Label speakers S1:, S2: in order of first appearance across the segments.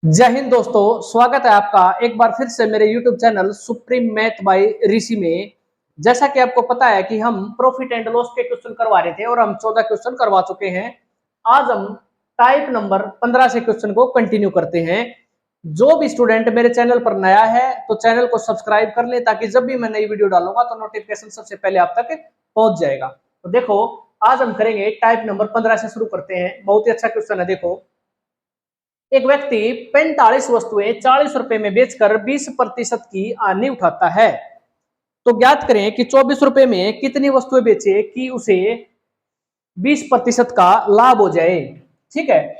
S1: जय हिंद दोस्तों, स्वागत है आपका एक बार फिर से मेरे YouTube channel supreme math by Rishi में। जैसा कि आपको पता है कि हम प्रॉफिट एंड लॉस के क्वेश्चन करवा रहे थे और हम 14 क्वेश्चन करवा चुके हैं। आज हम टाइप नंबर 15 से क्वेश्चन को कंटिन्यू करते हैं। जो भी स्टूडेंट मेरे चैनल पर नया है तो चैनल को सब्सक्राइब कर ले, ताकि जब भी मैं नई वीडियो डालूंगा तो नोटिफिकेशन सबसे पहले आप तक पहुंच जाएगा। तो देखो, आज हम करेंगे टाइप नंबर 15 से शुरू करते हैं। बहुत ही अच्छा क्वेश्चन है। देखो, एक व्यक्ति 45 वस्तुएं 40 रुपए में बेचकर 20% की आनी उठाता है। तो ज्ञात करें कि 24 रुपए में कितनी वस्तुएं बेचे कि उसे 20% का लाभ हो जाए। ठीक है,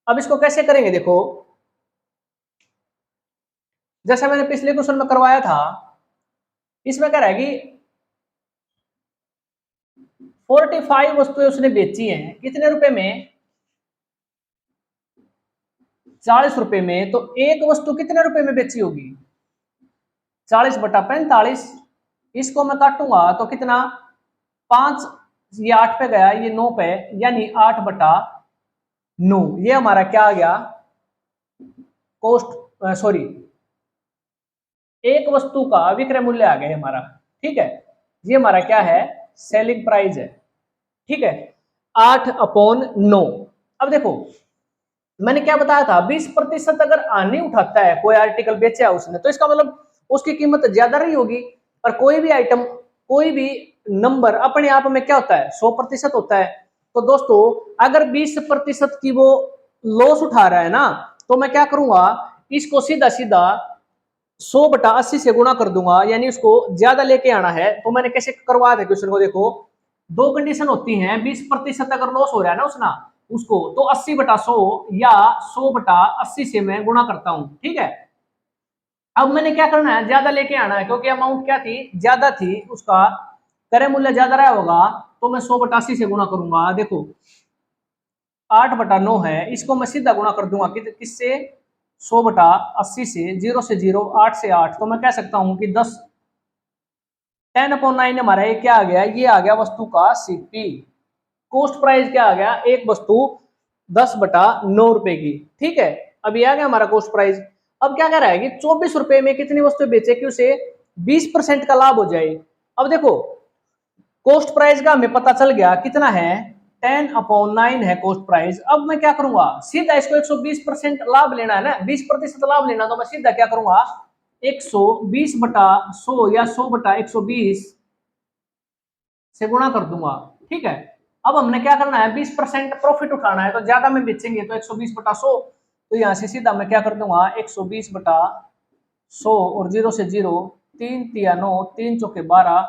S1: अब इसको कैसे करेंगे? देखो, जैसा मैंने पिछले क्वेश्चन में करवाया था, इसमें कह रहा है कि 45 वस्तुएं उसने बेची हैं कितने रुपए में? 40 रुपए में। तो एक वस्तु कितने रुपए में बेची होगी? 40/45। इसको मैं काटूंगा तो कितना? 5, ये 8 पे गया, ये 9 पे, यानी 8/9। ये हमारा क्या आ गया? कॉस्ट, सॉरी, एक वस्तु का विक्रय मूल्य आ गया हमारा। ठीक है, ये हमारा क्या है? सेलिंग प्राइस है। ठीक है, 8/9। अब देखो, मैंने क्या बताया था, 20% अगर आने उठाता है, कोई आर्टिकल बेचा है उसने, तो इसका मतलब उसकी कीमत ज्यादा रही होगी। पर कोई भी आइटम, कोई भी नंबर अपने आप में क्या होता है? 100% होता है। तो दोस्तों, अगर 20% की वो लॉस उठा रहा है ना, तो मैं क्या करूंगा? इसको सीधा सीधा 100/80 से गुणा कर दूंगा, यानी उसको ज्यादा लेके आना है। तो मैंने कैसे करवाया था क्वेश्चन को? देखो, दो कंडीशन होती हैं। 20% अगर लॉस हो रहा है ना उसको, तो 80/100 या 100/80 से मैं गुणा करता हूं। ठीक है, अब मैंने क्या करना है? ज्यादा लेके आना है, क्योंकि अमाउंट क्या थी? ज्यादा थी, उसका क्रय मूल्य ज्यादा रहा होगा। तो मैं 100/80 से गुणा करूंगा। देखो, 8/9 है, इसको मैं सीधा गुणा कर दूंगा किससे? 100/80 से। 0 से 0, 8 से 8, तो मैं कह सकता हूं कि 10। 10/9 हमारा ये क्या आ गया? ये आ गया वस्तु का सीपी। कॉस्ट प्राइस क्या आ गया? एक वस्तु 10/9 रुपए की। ठीक है, अब ये आ गया हमारा कॉस्ट प्राइस। अब क्या कह रहा है कि 24 रुपए में कितनी वस्तु बेचे कि उसे 20% का लाभ हो जाए। अब देखो, कॉस्ट प्राइस का हमें पता चल गया कितना है? 10/9 है कॉस्ट प्राइस। अब मैं क्या करूंगा? सीधा इसको 120% लाभ लेना है ना, 20% लाभ लेना, तो मैं सीधा क्या करूंगा? 120/100 या 100/120 से गुणा कर दूंगा। ठीक है, अब हमने क्या करना है? 20% प्रॉफिट उठाना है, तो ज्यादा में बेचेंगे तो 120/100। तो यहां से सीधा मैं क्या कर दूंगा? 120/100 और 0 से 0, 3×3=9, 3×4=12,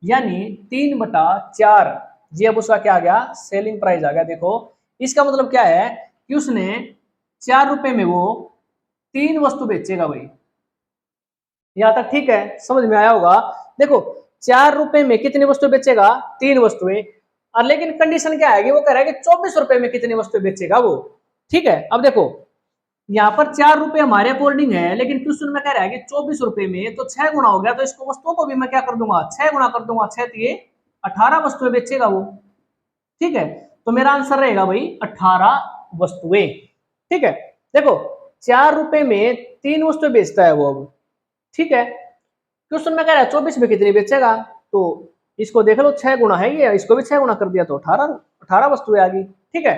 S1: यानी 3/4। ये अब उसका क्या आ गया? सेलिंग प्राइस आ गया। देखो, इसका मतलब क्या है कि उसने 4 रुपए में वो 3 वस्तु बेचेगा भाई। यहां तक ठीक है, समझ में आया होगा। देखो, 4 रुपए में कितनी वस्तु बेचेगा? 3 वस्तुएं। और लेकिन कंडीशन क्या है कि वो कह रहा है कि 24 रुपए में कितनी वस्तु बेचेगा वो। ठीक है, अब देखो, यहाँ पर 4 रुपए हमारे अकॉर्डिंग है, लेकिन क्वेश्चन में कह रहा है कि 24 रुपए में तो 6 गुना हो गया, तो इसको वस्तुओं को भी मैं क्या कर दूंगा? 6 गुना कर दूंगा। 6 ये 18 वस्तुएं बेचेगा वो। ठीक है, तो मेरा आंसर रहेगा भाई 18 वस्तुएं। ठीक है, देखो, 4 रुपए में 3 वस्तुएं बेचता है वो अब। ठीक है, क्वेश्चन में कह रहा है 24 में कितनी बेचेगा, तो इसको देख लो, 6 गुना है ये, इसको भी 6 गुना कर दिया तो 18 वस्तुएं आ गई। ठीक है,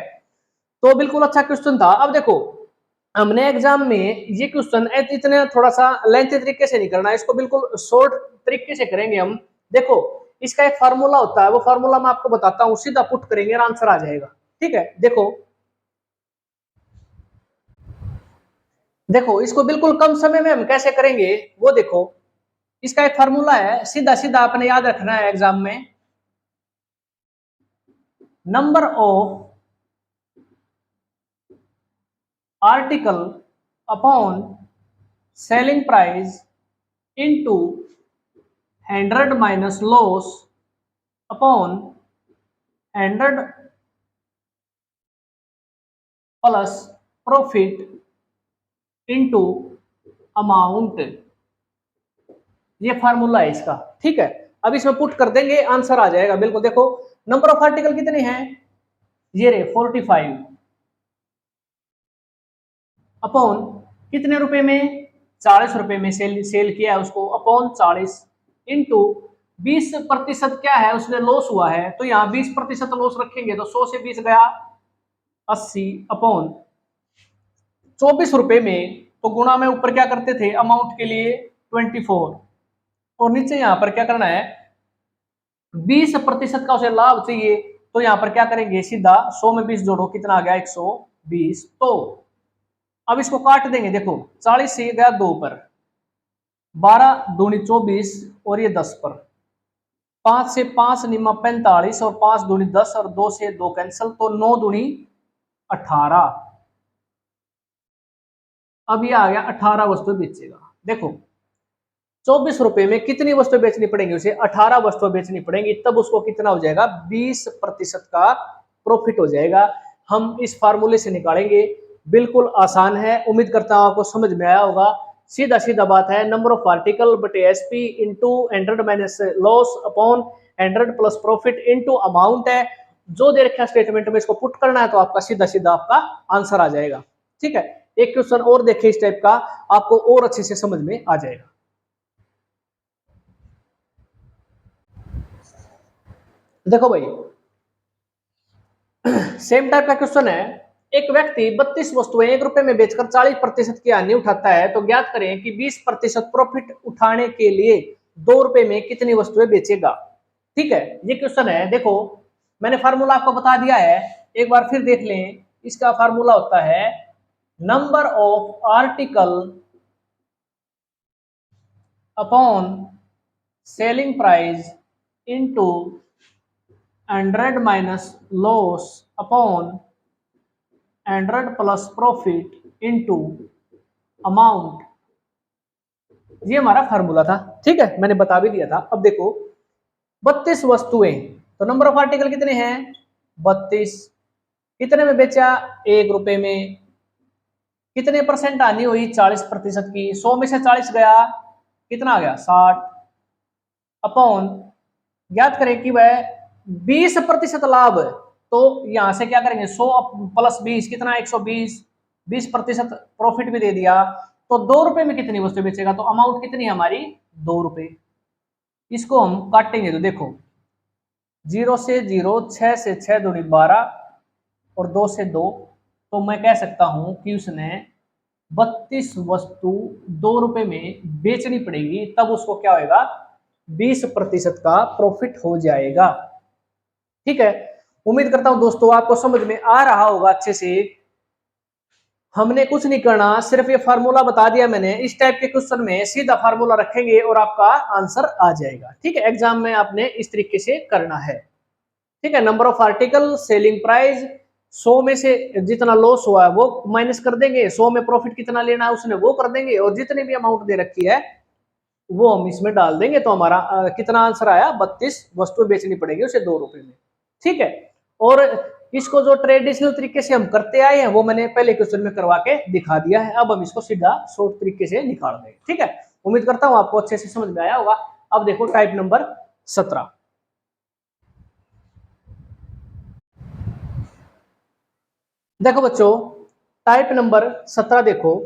S1: तो बिल्कुल अच्छा क्वेश्चन था। अब देखो, हमने एग्जाम में ये क्वेश्चन इतने थोड़ा सा लेंथी तरीके से नहीं करना है, इसको बिल्कुल शॉर्ट तरीके से करेंगे हम। देखो, इसका एक फार्मूला होता है, वो फार्मूला मैं आपको बताता हूँ, सीधा पुट करेंगे और आंसर आ जाएगा। ठीक है, देखो देखो इसको बिल्कुल कम समय में हम कैसे करेंगे वो देखो। इसका एक फार्मूला है, सीधा सीधा आपने याद रखना है एग्जाम में। Number of article upon selling price into 100 minus loss upon 100 plus profit into amount. ये फार्मूला है इसका। ठीक है, अब इसमें पुट कर देंगे, आंसर आ जाएगा बिल्कुल। देखो, नंबर ऑफ आर्टिकल कितने हैं? ये रे 45। अपॉन कितने रुपए में, 40 रुपए में सेल किया है उसको, अपॉन 40 इंटू 20% क्या है उसमें लॉस हुआ है, तो यहाँ 20% लॉस रखेंगे तो 100 से 20 गया 80 अपॉन 24 रुपए में, तो गुणा में ऊपर क्या करते थे अमाउंट के लिए 24, और नीचे यहाँ पर क्या करना है 20% का उसे लाभ चाहिए, तो यहाँ पर क्या करेंगे सीधा 100 में 20 जोड़ो कितना आ गया 120। तो अब इसको काट देंगे, देखो 40 से गया 2 पर, 12 दूनी 24 और ये 10 पर, 5 से 5 निमा 45 और 5 दूनी 10 और 2 से 2 कैंसिल, तो 9 दूनी 18। अब ये आ गया 18 वस्तु बेचेगा। देखो 24 रुपए में कितनी वस्तु बेचनी पड़ेगी उसे, 18 वस्तु बेचनी पड़ेगी, तब उसको कितना हो जाएगा 20% का प्रॉफिट हो जाएगा। हम इस फार्मूले से निकालेंगे, बिल्कुल आसान है, उम्मीद करता हूं आपको समझ में आया होगा। सीधा सीधा बात है, नंबर ऑफ आर्टिकल बटे SP into 100 minus loss upon 100 plus profit into amount है, जो दे रखा स्टेटमेंट में इसको पुट करना है, तो आपका सीधा सीधा आपका आंसर आ जाएगा। ठीक है, एक क्वेश्चन और देखिए इस टाइप का, आपको और अच्छे से समझ में आ जाएगा। देखो भाई सेम टाइप का क्वेश्चन है, एक व्यक्ति 32 वस्तुएं 1 रुपए में बेचकर 40% की हानि उठाता है, तो ज्ञात करें कि 20% प्रॉफिट उठाने के लिए 2 रुपए में कितनी वस्तुएं बेचेगा। ठीक है, ये क्वेश्चन है। देखो मैंने फार्मूला आपको बता दिया है, एक बार फिर देख लें। इसका फार्मूला होता है number of article upon selling price into 100 minus loss upon 100 plus profit into amount. ये हमारा फार्मूला था। ठीक है, मैंने बता भी दिया था। अब देखो 32 वस्तुएं, तो नंबर ऑफ आर्टिकल कितने हैं 32, कितने में बेचा 1 रुपए में, कितने परसेंट हानि हुई 40% की, 100 में से 40 गया कितना आ गया 60 अपॉन, ज्ञात करें कि वह 20% लाभ, तो यहां से क्या करेंगे 100 प्लस 20 कितना 120, 20% प्रॉफिट भी दे दिया, तो 2 रुपए में कितनी वस्तु बेचेगा, तो अमाउंट कितनी है हमारी 2 रुपए। इसको हम काटेंगे तो देखो 0 से 0, 6 से 6 दूनी 12 और 2 से 2, तो मैं कह सकता हूं कि उसने 32 वस्तु 2 रुपए में बेचनी पड़ेगी, तब उसको क्या होगा 20% का प्रॉफिट हो जाएगा। ठीक है, उम्मीद करता हूं दोस्तों आपको समझ में आ रहा होगा अच्छे से। हमने कुछ नहीं करना, सिर्फ ये फार्मूला बता दिया मैंने। इस टाइप के क्वेश्चन में सीधा फार्मूला रखेंगे और आपका आंसर आ जाएगा। ठीक है, एग्जाम में आपने इस तरीके से करना है। ठीक है, number of article, selling price, 100 में से जितना लॉस हुआ है वो माइनस कर देंगे, 100 में प्रॉफिट कितना लेना है उसने वो कर देंगे, और जितनी भी अमाउंट दे रखी है वो हम इसमें डाल देंगे, तो हमारा कितना आंसर आया 32 वस्तु बेचनी पड़ेगी उसे 2 रुपए में। ठीक है, और इसको जो ट्रेडिशनल तरीके से हम करते आए हैं वो मैंने पहले क्वेश्चन में करवा के दिखा दिया है। अब हम इसको सीधा शॉर्ट तरीके से निकाल देंगे। ठीक है, उम्मीद करता हूं आपको अच्छे से समझ में आया होगा। अब देखो टाइप नंबर 17। देखो बच्चों टाइप नंबर 17 देखो,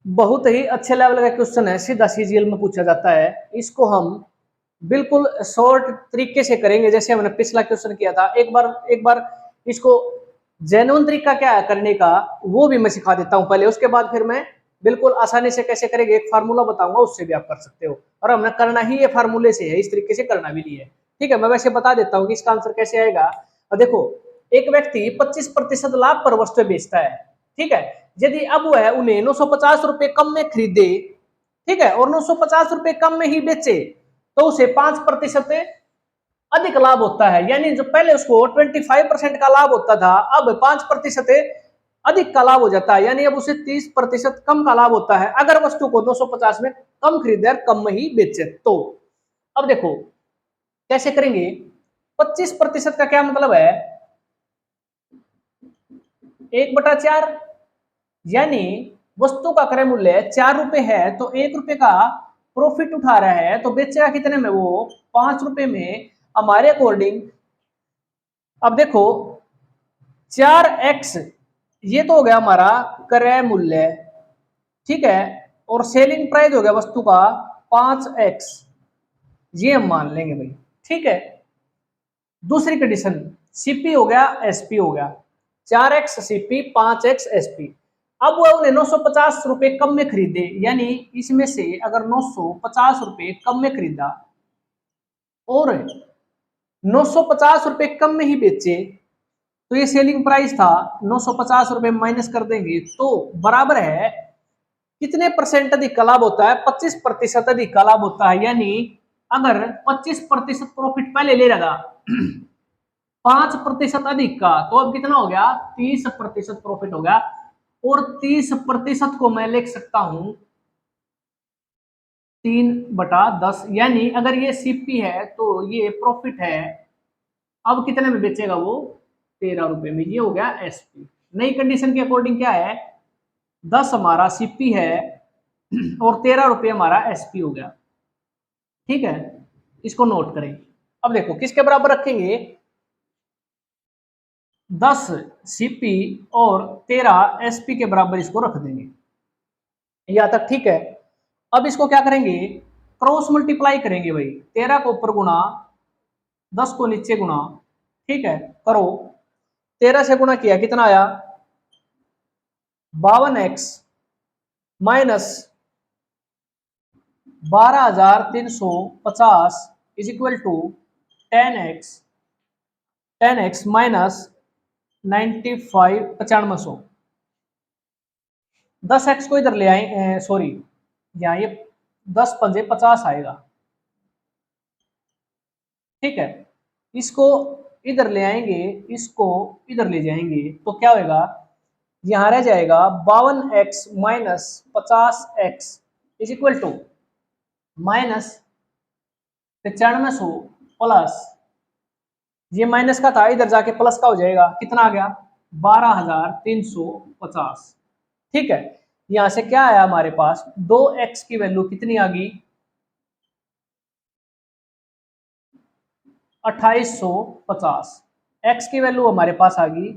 S1: बहुत ही अच्छे लेवल का क्वेश्चन है, सीधा सीजीएल में पूछा जाता है। इसको हम बिल्कुल शॉर्ट तरीके से करेंगे, जैसे हमने पिछला क्वेश्चन किया था। एक बार इसको जेन्युइन तरीका क्या है करने का वो भी मैं सिखा देता हूं पहले, उसके बाद फिर मैं बिल्कुल आसानी से कैसे करेंगे एक फार्मूला बताऊंगा, उससे भी आप कर सकते हो। और हमने करना ही ये फार्मूले से है, इस तरीके से करना भी नहीं है। ठीक है, मैं वैसे बता देता हूँ कि इसका आंसर कैसे आएगा। और देखो एक व्यक्ति 25% लाभ पर वस्तु बेचता है। ठीक है, यदि अब वह उन्हें 950 रुपए कम में खरीदे, ठीक है, और 950 रुपए कम में ही बेचे, तो उसे 5% अधिक लाभ होता है। यानी जो पहले उसको 25% का लाभ होता था, अब 5% अधिक का लाभ हो जाता है, यानी अब उसे 30% कम का लाभ होता है अगर वस्तु को 250 में कम खरीदे और कम में ही बेचे तो। अब देखो कैसे करेंगे, 25% का क्या मतलब है 1/4, यानी वस्तु का क्रय मूल्य 4 रुपए है, तो 1 रुपए का प्रॉफिट उठा रहा है, तो बेचेगा कितने में वो 5 रुपए में। हमारे अकॉर्डिंग अब देखो 4x ये तो हो गया हमारा क्रय मूल्य, ठीक है। और सेलिंग प्राइस हो गया वस्तु का 5x, ये हम मान लेंगे भाई, ठीक है। दूसरी कंडीशन, सीपी हो गया एसपी हो गया, 4x सीपी 5x एसपी। अब वो उन्हें 950 रुपए कम में खरीदे, यानी इसमें से अगर 950 रुपए कम में खरीदा और 950 रुपए कम में ही बेचे, तो ये सेलिंग प्राइस था, 950 रुपए माइनस कर देंगे तो बराबर है कितने परसेंट अधिक का लाभ होता है, 25% अधिक का लाभ होता है। यानी अगर 25% प्रॉफिट पहले ले रहा 5% अधिक का, तो अब कितना हो गया, 30% प्रॉफिट हो गया। और 30% को मैं लिख सकता हूं 3/10, यानी अगर ये सीपी है तो ये प्रॉफिट है, अब कितने में बेचेगा वो, 13 रुपए में। ये हो गया एसपी। नई कंडीशन के अकॉर्डिंग क्या है, 10 हमारा सीपी है और 13 रुपए हमारा एसपी हो गया, ठीक है। इसको नोट करें। अब देखो किसके बराबर रखेंगे, 10 सीपी और 13 एसपी के बराबर इसको रख देंगे, यहां तक ठीक है। अब इसको क्या करेंगे, क्रॉस मल्टीप्लाई करेंगे भाई, 13 को ऊपर गुणा, 10 को नीचे गुणा, ठीक है। करो, 13 से गुणा किया कितना आया, 52x minus 12,350 is equal to 10x minus 95 9500। 10x को इधर ले आए, सॉरी यहाँ ये 10 पंजे 50 आएगा, ठीक है। इसको इधर ले आएंगे, इसको इधर ले जाएंगे तो क्या होगा, यहां रह जाएगा 52x minus 50x is equal to minus 9500 plus, ये माइनस का था इधर जाके प्लस का हो जाएगा, कितना आ गया 12,350, ठीक है। यहां से क्या आया हमारे पास, 2x की वैल्यू कितनी आ गई, 2850। x की वैल्यू हमारे पास आ गई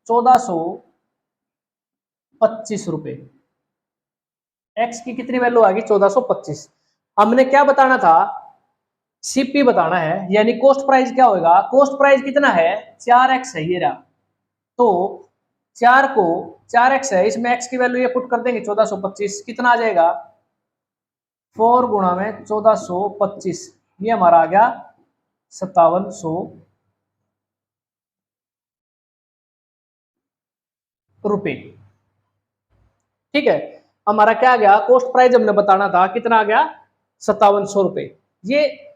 S1: 1425 रुपए। x की कितनी वैल्यू आ गई, 1425। हमने क्या बताना था, सीपी बताना है, यानी कॉस्ट प्राइस क्या होगा, कॉस्ट प्राइस कितना है 4x है ये रहा। तो 4 को 4x है, इसमें x की वैल्यू ये पुट कर देंगे 1425, कितना आ जाएगा 4 गुणा में 1425, ये हमारा आ गया 5700 रुपए, ठीक है। हमारा क्या आ गया, कॉस्ट प्राइस हमने बताना था कितना आ गया 5700 रुपए, ये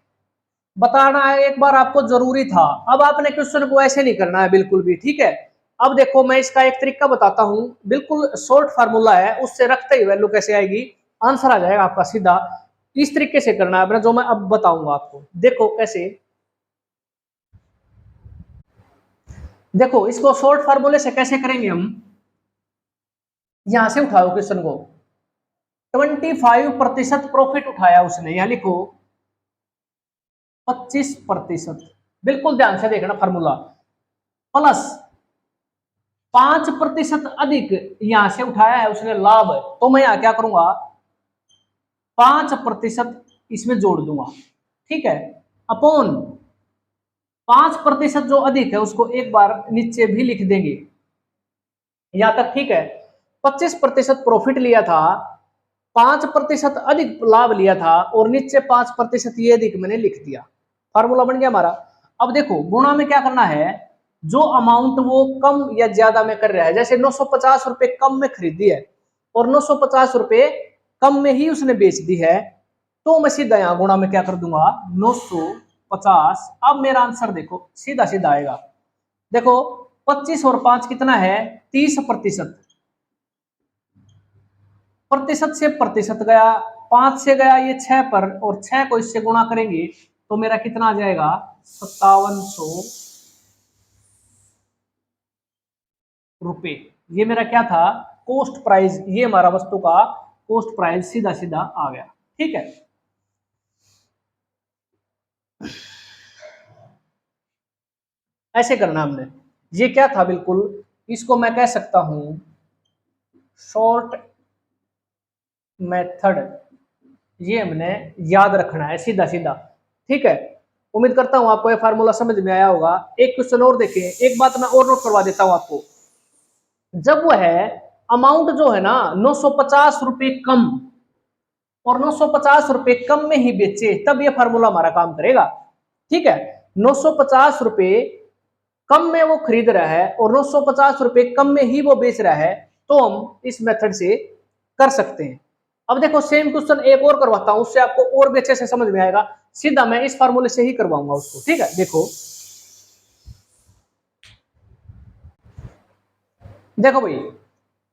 S1: बताना है एक बार आपको जरूरी था। अब आपने क्वेश्चन को ऐसे नहीं करना है बिल्कुल भी, ठीक है। अब देखो मैं इसका एक तरीका बताता हूं, बिल्कुल शॉर्ट फार्मूला है, उससे रखते ही वैल्यू कैसे आएगी, आंसर आ जाएगा आपका सीधा। इस तरीके से करना है जो मैं अब बताऊंगा आपको, देखो कैसे। देखो इसको शॉर्ट फार्मूले से कैसे करेंगे हम, यहां से उठाओ क्वेश्चन को, 25% प्रॉफिट उठाया उसने, यहां लिखो 25%, बिल्कुल ध्यान से देखना फार्मूला, प्लस 5% अधिक यहां से उठाया है उसने लाभ, तो मैं यहां क्या करूंगा 5% इसमें जोड़ दूंगा, ठीक है। अपॉन 5% जो अधिक है उसको एक बार नीचे भी लिख देंगे, यहां तक ठीक है। 25% प्रॉफिट लिया था, 5% अधिक लाभ लिया था और नीचे 5% ये अधिक मैंने लिख दिया, फार्मूला बन गया हमारा। अब देखो गुणा में क्या करना है, जो अमाउंट वो कम या ज्यादा में कर रहा है, जैसे 950 रुपए कम में खरीदी है और 950 रुपए कम में ही उसने बेच दी है, तो मैं सीधा यहां गुणा में क्या कर दूंगा 950। अब मेरा आंसर देखो सीधा सीधा आएगा, देखो 25 और 5 कितना है 30%, प्रतिशत से प्रतिशत गया, 5 से गया ये 6 पर, और 6 को इससे गुणा करेंगे तो मेरा कितना आ जाएगा 5700 रुपए। ये मेरा क्या था कॉस्ट प्राइस, ये हमारा वस्तु का कॉस्ट प्राइस सीधा सीधा आ गया, ठीक है। ऐसे करना हमने, ये क्या था बिल्कुल इसको मैं कह सकता हूं शॉर्ट मेथड। ये हमने याद रखना है सीधा सीधा, ठीक है। उम्मीद करता हूं आपको ये फार्मूला समझ में आया होगा। एक क्वेश्चन और देखें, एक बात मैं और नोट करवा देता हूं आपको। जब वह अमाउंट जो है ना 950 रुपए कम और 950 रुपए कम में ही बेचे, तब ये फार्मूला हमारा काम करेगा, ठीक है। 950 रुपए कम में वो खरीद रहा है और 950 रुपए कम में ही वो बेच रहा है, तो हम इस मेथड से कर सकते हैं। अब देखो सेम क्वेश्चन एक और करवाता हूं, उससे आपको और भी अच्छे से समझ में आएगा। सीधा मैं इस फार्मूले से ही करवाऊंगा उसको, ठीक है। देखो देखो भाई,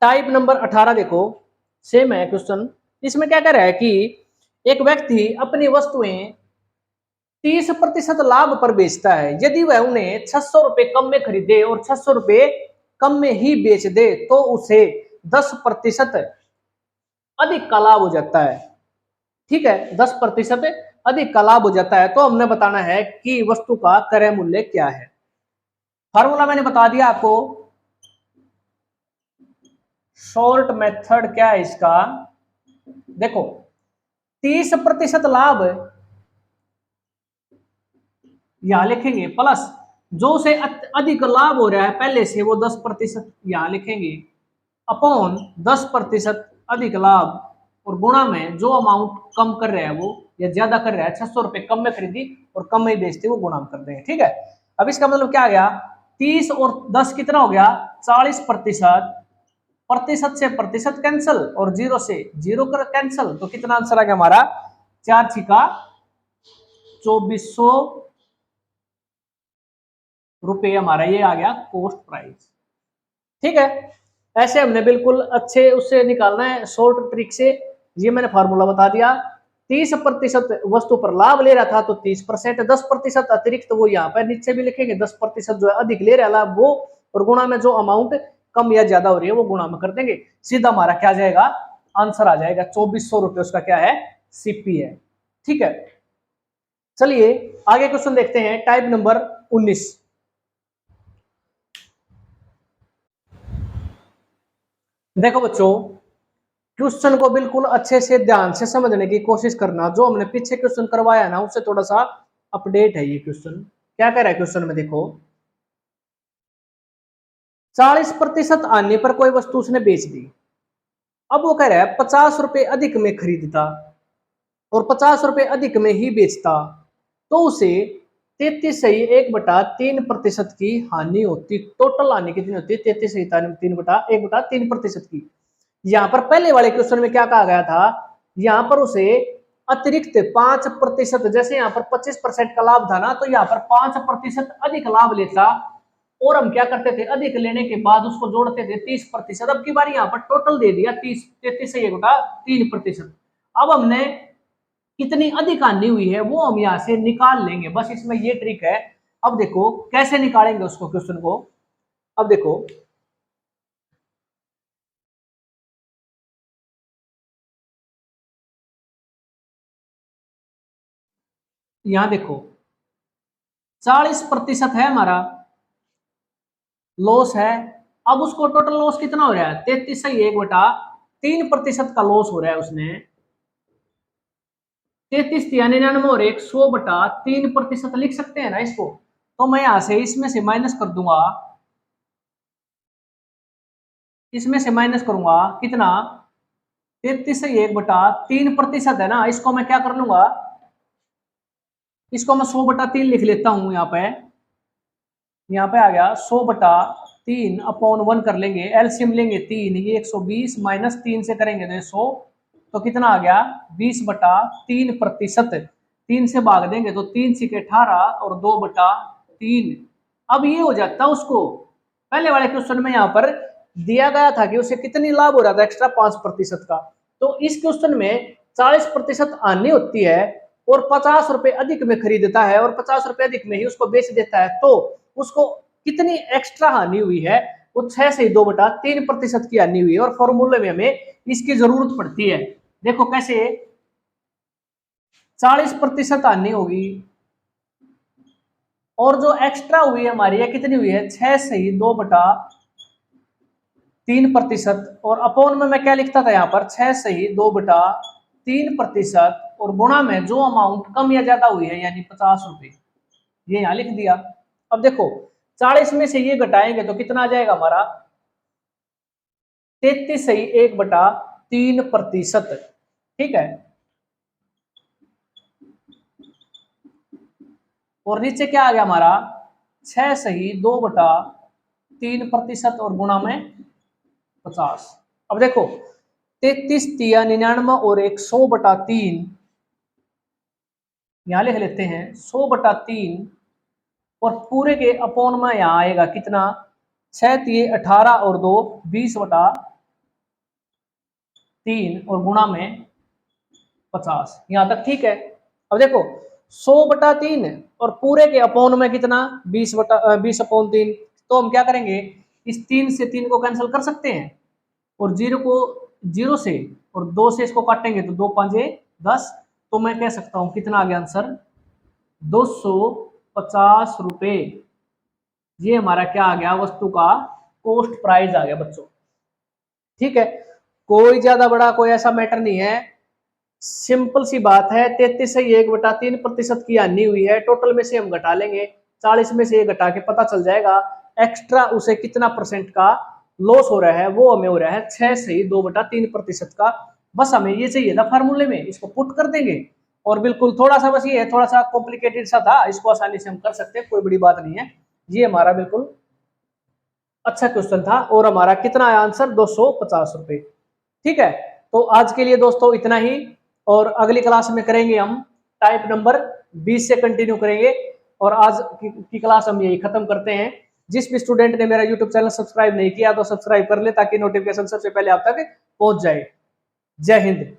S1: टाइप नंबर 18 देखो, सेम है क्वेश्चन। इसमें क्या कह रहा है कि एक व्यक्ति अपनी वस्तुएं 30% लाभ पर बेचता है। यदि वह उन्हें 600 रुपए कम में खरीदे और 600 रुपए कम में ही बेच दे तो उसे 10% अधिक का लाभ हो जाता है, ठीक है। 10% अधिक का लाभ हो जाता है। तो हमने बताना है कि वस्तु का क्रय मूल्य क्या है। फार्मूला मैंने बता दिया आपको। शॉर्ट मेथड क्या है इसका, देखो 30% लाभ यहां लिखेंगे, प्लस जो उसे अधिक लाभ हो रहा है पहले से वो 10% यहां लिखेंगे, अपॉन 10% अधिक लाभ, और गुणा में जो अमाउंट कम कर रहा है वो या ज्यादा कर रहा है, 600 रुपए कम में खरीदी और कम में बेचते वो गुणा कर देंगे, ठीक है। अब इसका मतलब क्या आ गया, 30 और 10 कितना हो गया 40%, प्रतिशत से प्रतिशत कैंसल और जीरो से जीरो कर कैंसल, तो कितना आंसर आ गया हमारा 4×6 = 2400 रुपये, हमारा ये आ गया कॉस्ट प्राइस, ठीक है। ऐसे हमने बिल्कुल अच्छे उससे निकालना है शॉर्ट ट्रिक से। ये मैंने फार्मूला बता दिया। 30% वस्तु पर लाभ ले रहा था तो 30%, 10% अतिरिक्त वो यहाँ पर नीचे भी लिखेंगे, 10% जो है अधिक ले रहा है लाभ वो, और गुणा में जो अमाउंट कम या ज्यादा हो रही है वो गुणा में कर देंगे। सीधा हमारा क्या जाएगा, आंसर आ जाएगा 2400 रुपये, उसका क्या है सीपी है, ठीक है। चलिए आगे क्वेश्चन देखते हैं, टाइप नंबर 19। देखो बच्चों, क्वेश्चन को बिल्कुल अच्छे से ध्यान से समझने की कोशिश करना। जो हमने पीछे क्वेश्चन करवाया ना उससे थोड़ा सा अपडेट है ये क्वेश्चन। क्या कह रहा है क्वेश्चन में, देखो 40% आने पर कोई वस्तु उसने बेच दी। अब वो कह रहा है 50 रुपए अधिक में खरीदता और 50 रुपए अधिक में ही बेचता तो उसे 33.1/3% की हानि होती। टोटल हानि कितनी होती है, 33.3/1/3% की। यहां पर पहले वाले क्वेश्चन में क्या कहा गया था, यहां पर उसे अतिरिक्त 5%, जैसे यहां पर 25% का लाभ था ना, तो यहां पर 5% अधिक लाभ लेता, और हम क्या करते थे अधिक लेने के बाद उसको जोड़ते थे 30%। अब की बार यहाँ पर टोटल दे दिया 33.3%। अब हमने कितनी अधिक हानि हुई है वो हम यहाँ से निकाल लेंगे, बस इसमें ये ट्रिक है। अब देखो कैसे निकालेंगे उसको क्वेश्चन को। अब देखो यहां देखो 40% है हमारा लॉस है। अब उसको टोटल लॉस कितना हो रहा है, 33.1/3% का लॉस हो रहा है उसने। 33 और 100/3% लिख सकते हैं ना इसको। तो मैं यहां से इसमें से माइनस कर दूंगा, इसमें से माइनस करूंगा कितना, 33.1/3% है ना, इसको मैं क्या कर लूंगा, इसको मैं 100/3 लिख लेता हूं। यहाँ पे आ गया 100/3 अपॉन 1 कर लेंगे, एलसीएम लेंगे 3, ये 120 माइनस 3 से करेंगे तो 100, तो कितना आ गया 20/3%। 3 से भाग देंगे तो 3×18 और 2/3। अब ये हो जाता है उसको, पहले वाले क्वेश्चन में यहाँ पर दिया गया था कि उसे कितनी लाभ हो रहा था एक्स्ट्रा 5% का, तो इस क्वेश्चन में 40% हानि होती है और 50 रुपए अधिक में खरीदता है और 50 रुपए अधिक में ही उसको बेच देता है, तो उसको कितनी एक्स्ट्रा हानि हुई है, वो 6 से 2/3% की हानि हुई है। और फॉर्मूले में हमें इसकी जरूरत पड़ती है। देखो कैसे, 40% हानि होगी और जो एक्स्ट्रा हुई है हमारी, कितनी हुई है 6 से 2/3, 3% और अपोन में मैं क्या लिखता था यहाँ पर 6 सही 2/3% और गुणा में जो अमाउंट कम या ज्यादा हुई है यानी 50 रुपए, ये यहाँ लिख दिया। अब देखो 40 में से ये घटाएंगे तो कितना आ जाएगा हमारा 33 सही 1/3%। ठीक है, और नीचे क्या आ गया हमारा 6 सही 2/3% और गुणा में 50। अब देखो 33 तिया 99 और एक 100/3, यहां लिख लेते हैं 100/3 और पूरे के अपोन में यहां आएगा कितना 6 तिये 18 और 2 20/3 और गुणा में 50। यहां तक ठीक है। अब देखो 100/3 और पूरे के अपोन में कितना 20/3, तो हम क्या करेंगे इस 3 से 3 को कैंसिल कर सकते हैं और 0 को 0 से और 2 से इसको काटेंगे तो 2 5 10, तो मैं कह सकता हूं कितना आ गया आंसर 250 रुपए। ये हमारा क्या आ गया वस्तु का कॉस्ट प्राइस आ गया बच्चों। ठीक है, कोई ज्यादा बड़ा कोई ऐसा मैटर नहीं है, सिंपल सी बात है। 33 से 1/3% की हानि हुई है, टोटल में से हम घटा लेंगे 40 में से ये घटा के पता चल जाएगा एक्स्ट्रा उसे कितना परसेंट का लॉस हो रहा है, वो हमें हो रहा है 6 से 2/3% का। बस हमें ये चाहिए था फार्मूले में, इसको पुट कर देंगे और बिल्कुल थोड़ा सा बस ये है, थोड़ा सा कॉम्प्लिकेटेड सा था, इसको आसानी से हम कर सकते हैं, कोई बड़ी बात नहीं है। ये हमारा बिल्कुल अच्छा क्वेश्चन था और हमारा कितना आया आंसर 250 रुपए। ठीक है, तो आज के लिए दोस्तों इतना ही और अगली क्लास में करेंगे हम टाइप नंबर 20 से कंटिन्यू करेंगे और आज की क्लास हम यही खत्म करते हैं। जिस भी स्टूडेंट ने मेरा यूट्यूब चैनल सब्सक्राइब नहीं किया तो सब्सक्राइब कर ले ताकि नोटिफिकेशन सबसे पहले आप तक पहुंच जाए। जय हिंद।